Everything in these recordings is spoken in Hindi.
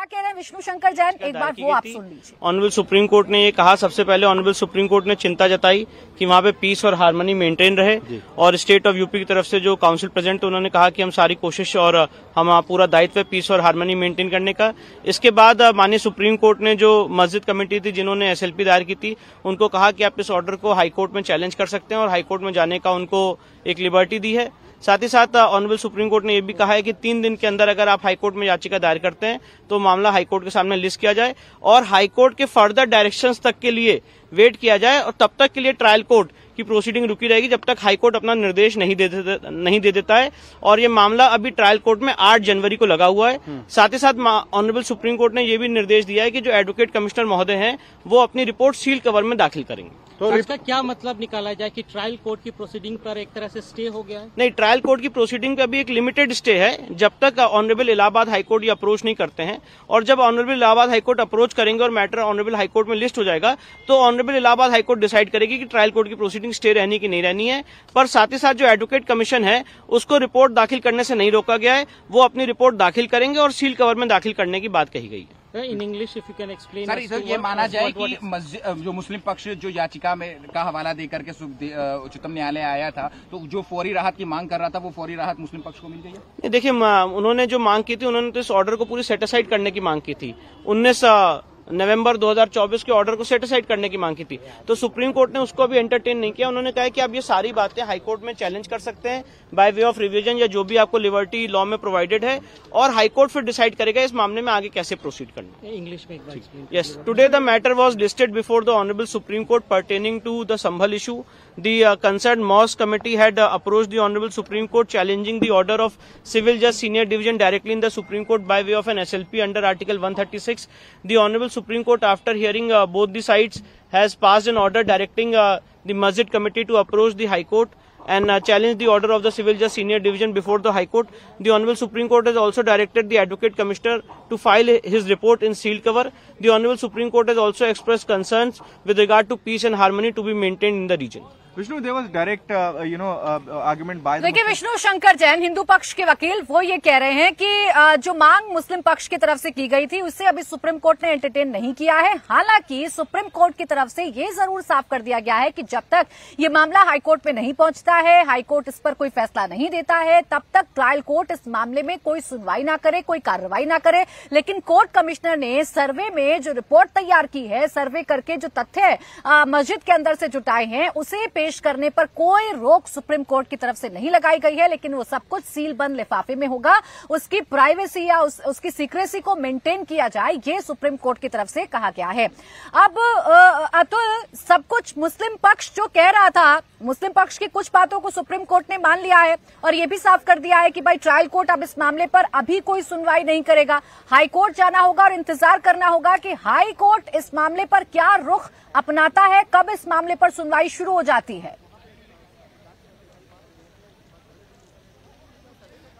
क्या कह रहे हैं विष्णु शंकर जैन, एक बार वो आप सुन लीजिए। ऑनरेबल सुप्रीम कोर्ट ने ये कहा, सबसे पहले ऑनरेबल सुप्रीम कोर्ट ने चिंता जताई कि वहाँ पे पीस और हार्मनी मेंटेन रहे, और स्टेट ऑफ यूपी की तरफ से जो काउंसिल प्रेजेंट उन्होंने कहा कि हम सारी कोशिश और हम पूरा दायित्व है पीस और हार्मनी मेंटेन करने का। इसके बाद माननीय सुप्रीम कोर्ट ने जो मस्जिद कमेटी थी जिन्होंने SLP दायर की थी, उनको कहा कि आप इस ऑर्डर को हाई कोर्ट में चैलेंज कर सकते हैं और हाई कोर्ट में जाने का उनको एक लिबर्टी दी है। साथ ही साथ ऑनरेबल सुप्रीम कोर्ट ने यह भी कहा है कि 3 दिन के अंदर अगर आप हाईकोर्ट में याचिका दायर करते हैं तो मामला हाईकोर्ट के सामने लिस्ट किया जाए और हाईकोर्ट के फर्दर डायरेक्शंस तक के लिए वेट किया जाए, और तब तक के लिए ट्रायल कोर्ट की प्रोसीडिंग रुकी रहेगी जब तक हाईकोर्ट अपना निर्देश नहीं दे देता है। और ये मामला अभी ट्रायल कोर्ट में 8 जनवरी को लगा हुआ है। साथ ही साथ ऑनरेबल सुप्रीम कोर्ट ने यह भी निर्देश दिया है कि जो एडवोकेट कमिश्नर महोदय हैं वो अपनी रिपोर्ट सील कवर में दाखिल करेंगे। तो इसका क्या मतलब निकाला जाए कि ट्रायल कोर्ट की प्रोसीडिंग पर एक तरह से स्टे हो गया है? नहीं, ट्रायल कोर्ट की प्रोसीडिंग पे अभी एक लिमिटेड स्टे है जब तक ऑनरेबल इलाहाबाद हाईकोर्ट ये अप्रोच नहीं करते हैं, और जब ऑनरेबल इलाहाबाद हाईकोर्ट अप्रोच करेंगे और मैटर ऑनरेबल हाईकोर्ट में लिस्ट हो जाएगा तो ऑनरेबल इलाहाबाद हाईकोर्ट डिसाइड करेगी कि ट्रायल कोर्ट की प्रोसीडिंग स्टे रहनी की नहीं रहनी है। पर साथ ही साथ जो एडवोकेट कमीशन है उसको रिपोर्ट दाखिल करने से नहीं रोका गया है, वो अपनी रिपोर्ट दाखिल करेंगे और सील कवर में दाखिल करने की बात कही गई है। In English if you can explain. Sir, इधर ये माना जाए कि जो मुस्लिम पक्ष जो याचिका में का हवाला देकर के उच्चतम न्यायालय आया था, तो जो फौरी राहत की मांग कर रहा था वो फौरी राहत मुस्लिम पक्ष को मिल गई है? देखिए, उन्होंने जो मांग की थी, उन्होंने तो इस ऑर्डर को पूरी सेटिसाइड करने की मांग की थी। 19 नवंबर 2024 के ऑर्डर को सेटिसाइड करने की मांग की थी, तो सुप्रीम कोर्ट ने उसको अभी एंटरटेन नहीं किया। उन्होंने कहा कि आप ये सारी बातें हाईकोर्ट में चैलेंज कर सकते हैं बाय वे ऑफ रिवीजन, या जो भी आपको लिबर्टी लॉ में प्रोवाइडेड है, और हाईकोर्ट फिर डिसाइड करेगा इस मामले में आगे कैसे प्रोसीड करना है। इंग्लिश में एक बार explain. Yes, today the matter was listed before the honourable supreme court pertaining to the Sambhal issue. The concerned mosque committee had approached the Honorable Supreme Court challenging the order of Civil Judge Senior Division directly in the Supreme Court by way of an SLP under Article 136. The Honorable Supreme Court, after hearing both the sides, has passed an order directing the Masjid Committee to approach the High Court and challenge the order of the Civil Judge Senior Division before the High Court. The Honorable Supreme Court has also directed the Advocate Commissioner to file his report in sealed cover. The Honorable Supreme Court has also expressed concerns with regard to peace and harmony to be maintained in the region. Vishnu, there was direct argument by the देखिए, विष्णु शंकर जैन हिंदू पक्ष के वकील वो ये कह रहे हैं कि जो मांग मुस्लिम पक्ष की तरफ से की गई थी उससे अभी सुप्रीम कोर्ट ने एंटरटेन नहीं किया है। हालांकि सुप्रीम कोर्ट की तरफ से ये जरूर साफ कर दिया गया है कि जब तक ये मामला हाईकोर्ट में नहीं पहुंचता है, हाईकोर्ट इस पर कोई फैसला नहीं देता है, तब तक ट्रायल कोर्ट इस मामले में कोई सुनवाई ना करे, कोई कार्रवाई ना करे। लेकिन कोर्ट कमिश्नर ने सर्वे में जो रिपोर्ट तैयार की है, सर्वे करके जो तथ्य मस्जिद के अंदर से जुटाए हैं, उसे पेश करने पर कोई रोक सुप्रीम कोर्ट की तरफ से नहीं लगाई गई है। लेकिन वो सब कुछ सील बंद लिफाफे में होगा, उसकी प्राइवेसी या उसकी सीक्रेसी को मेंटेन किया जाए, ये सुप्रीम कोर्ट की तरफ से कहा गया है। अब अतुल, सब कुछ मुस्लिम पक्ष जो कह रहा था, मुस्लिम पक्ष की कुछ बातों को सुप्रीम कोर्ट ने मान लिया है और ये भी साफ कर दिया है कि भाई ट्रायल कोर्ट अब इस मामले पर अभी कोई सुनवाई नहीं करेगा। हाई कोर्ट जाना होगा और इंतजार करना होगा कि हाई कोर्ट इस मामले पर क्या रुख अपनाता है, कब इस मामले पर सुनवाई शुरू हो जाती है।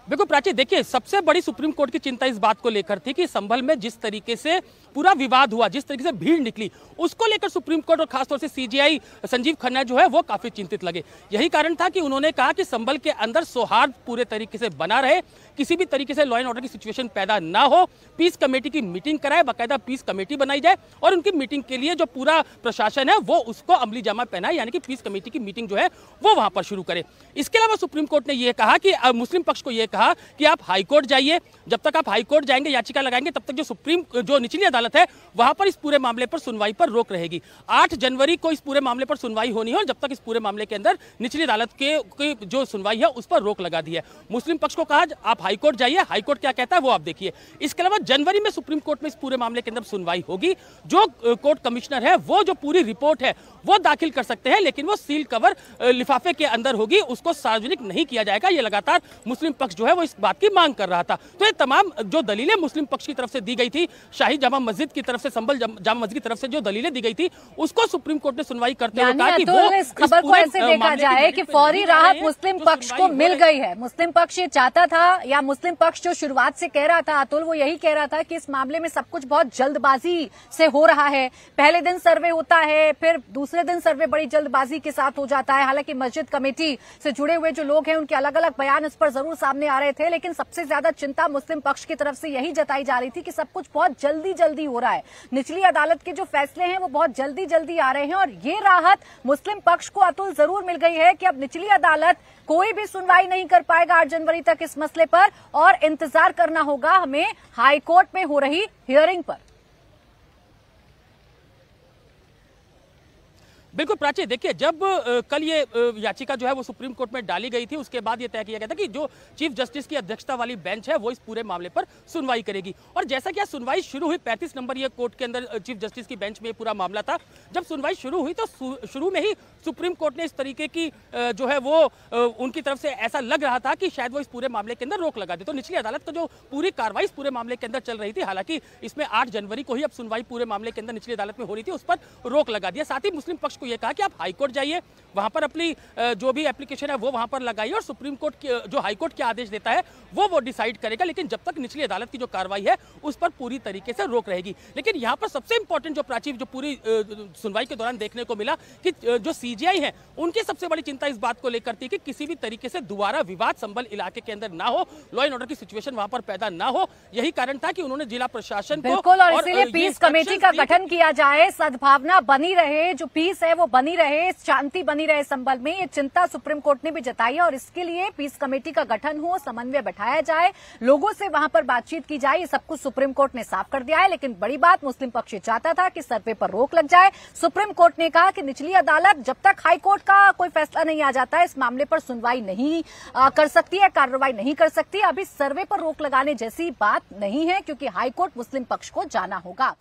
देखो प्राची, देखिए, सबसे बड़ी सुप्रीम कोर्ट की चिंता इस बात को लेकर थी कि संभल में जिस तरीके से पूरा विवाद हुआ, जिस तरीके से भीड़ निकली, उसको लेकर सुप्रीम कोर्ट और खासतौर से CJI संजीव खन्ना जो है वो काफी चिंतित लगे। यही कारण था कि उन्होंने कहा कि संभल के अंदर सौहार्द पूरे तरीके से बना रहे, किसी भी तरीके से लॉ एंड ऑर्डर की सिचुएशन पैदा ना हो, पीस कमेटी की मीटिंग कराए, बाकायदा पीस कमेटी बनाई जाए और उनकी मीटिंग के लिए जो पूरा प्रशासन है वो उसको अमली जामा पहनाए, यानी कि पीस कमेटी की मीटिंग जो है वो वहां पर शुरू करे। इसके अलावा सुप्रीम कोर्ट ने यह कहा कि मुस्लिम पक्ष को यह कहा कि आप हाईकोर्ट जाइए, जब तक आप हाईकोर्ट जाएंगे, याचिका लगाएंगे, तब तक जो निचली अदालत है वहां पर इस पूरे मामले पर सुनवाई पर रोक रहेगी। 8 जनवरी को इस पूरे मामले पर सुनवाई होनी है और जब तक इस पूरे मामले के अंदर निचली अदालत के जो सुनवाई है उस पर रोक लगा दी है। मुस्लिम पक्ष को कहा आप हाईकोर्ट जाइए, हाईकोर्ट क्या कहता है वो आप देखिए। इसके अलावा जनवरी में सुप्रीम कोर्ट में इस पूरे मामले के अंदर सुनवाई होगी। जो कोर्ट कमिश्नर है वो जो पूरी रिपोर्ट है वो दाखिल कर सकते हैं, लेकिन वो सील कवर लिफाफे के अंदर होगी, उसको सार्वजनिक नहीं किया जाएगा। ये लगातार मुस्लिम पक्ष जो है वो इस बात की मांग कर रहा था। तो ये तमाम जो दलीलें मुस्लिम पक्ष की तरफ से दी गई थी, शाही जामा मस्जिद की तरफ से, संभल जामा मस्जिद की तरफ से जो दलीलें दी गई थी, उसको सुप्रीम कोर्ट ने सुनवाई करते हुए कहा कि वो इस खबर को ऐसे देखा जाए कि फौरी राहत मुस्लिम पक्ष को मिल गई है। मुस्लिम पक्ष ये चाहता था या क्या मुस्लिम पक्ष जो शुरुआत से कह रहा था अतुल, वो यही कह रहा था कि इस मामले में सब कुछ बहुत जल्दबाजी से हो रहा है, पहले दिन सर्वे होता है, फिर दूसरे दिन सर्वे बड़ी जल्दबाजी के साथ हो जाता है। हालांकि मस्जिद कमेटी से जुड़े हुए जो लोग हैं उनके अलग अलग बयान इस पर जरूर सामने आ रहे थे, लेकिन सबसे ज्यादा चिंता मुस्लिम पक्ष की तरफ से यही जताई जा रही थी कि सब कुछ बहुत जल्दी जल्दी हो रहा है, निचली अदालत के जो फैसले हैं वो बहुत जल्दी जल्दी आ रहे हैं। और ये राहत मुस्लिम पक्ष को अतुल जरूर मिल गई है कि अब निचली अदालत कोई भी सुनवाई नहीं कर पाएगा 8 जनवरी तक इस मसले पर, और इंतजार करना होगा हमें हाईकोर्ट में हो रही हियरिंग पर। बिल्कुल प्राची, देखिए जब कल ये याचिका जो है वो सुप्रीम कोर्ट में डाली गई थी, उसके बाद ये तय किया गया था कि जो चीफ जस्टिस की अध्यक्षता वाली बेंच है वो इस पूरे मामले पर सुनवाई करेगी। और जैसा कि सुनवाई शुरू हुई, 35 नंबर ये कोर्ट के अंदर चीफ जस्टिस की बेंच में पूरा मामला था। जब सुनवाई शुरू हुई तो शुरू में ही सुप्रीम कोर्ट ने इस तरीके की जो है वो उनकी तरफ से ऐसा लग रहा था कि शायद वो इस पूरे मामले के अंदर रोक लगा दे। तो निचली अदालत का जो पूरी कार्रवाई इस पूरे मामले के अंदर चल रही थी, हालांकि इसमें 8 जनवरी को ही अब सुनवाई पूरे मामले के अंदर निचली अदालत में हो रही थी, उस पर रोक लगा दिया। साथ ही मुस्लिम पक्ष को यह कहा कि आप हाईकोर्ट जाइए, वहां पर अपनी जो भी एप्लीकेशन है वो वहां पर लगाइए, और सुप्रीम कोर्ट जो हाईकोर्ट के आदेश देता है वो डिसाइड करेगा। लेकिन जब तक निचली अदालत की जो कार्रवाई है उस पर पूरी तरीके से रोक रहेगी। लेकिन यहां पर सबसे इंपॉर्टेंट जो प्राची जो पूरी सुनवाई के दौरान देखने को मिला कि जो सीजीआई है उनकी सबसे बड़ी चिंता इस बात को लेकर थी कि किसी भी तरीके से दोबारा विवाद संबल इलाके के अंदर ना हो, लॉ एंड ऑर्डर की सिचुएशन वहां पर पैदा ना हो। यही कारण था कि उन्होंने जिला प्रशासन बिल्कुल, और इसीलिए पीस कमेटी का गठन किया जाए, सद्भावना बनी रहे, जो पीस है वो बनी रहे, शांति बनी रहे संबल में। ये चिंता सुप्रीम कोर्ट ने भी जताई है और इसके लिए पीस कमेटी का गठन हो, समन्वय बैठाया जाए, लोगों से वहां पर बातचीत की जाए, ये सब कुछ सुप्रीम कोर्ट ने साफ कर दिया है। लेकिन बड़ी बात, मुस्लिम पक्ष चाहता था कि सर्वे पर रोक लग जाए। सुप्रीम कोर्ट ने कहा कि निचली अदालत जब तक हाईकोर्ट का कोई फैसला नहीं आ जाता है इस मामले पर सुनवाई नहीं कर सकती है, कार्रवाई नहीं कर सकती। अभी सर्वे पर रोक लगाने जैसी बात नहीं है, क्योंकि हाईकोर्ट मुस्लिम पक्ष को जाना होगा।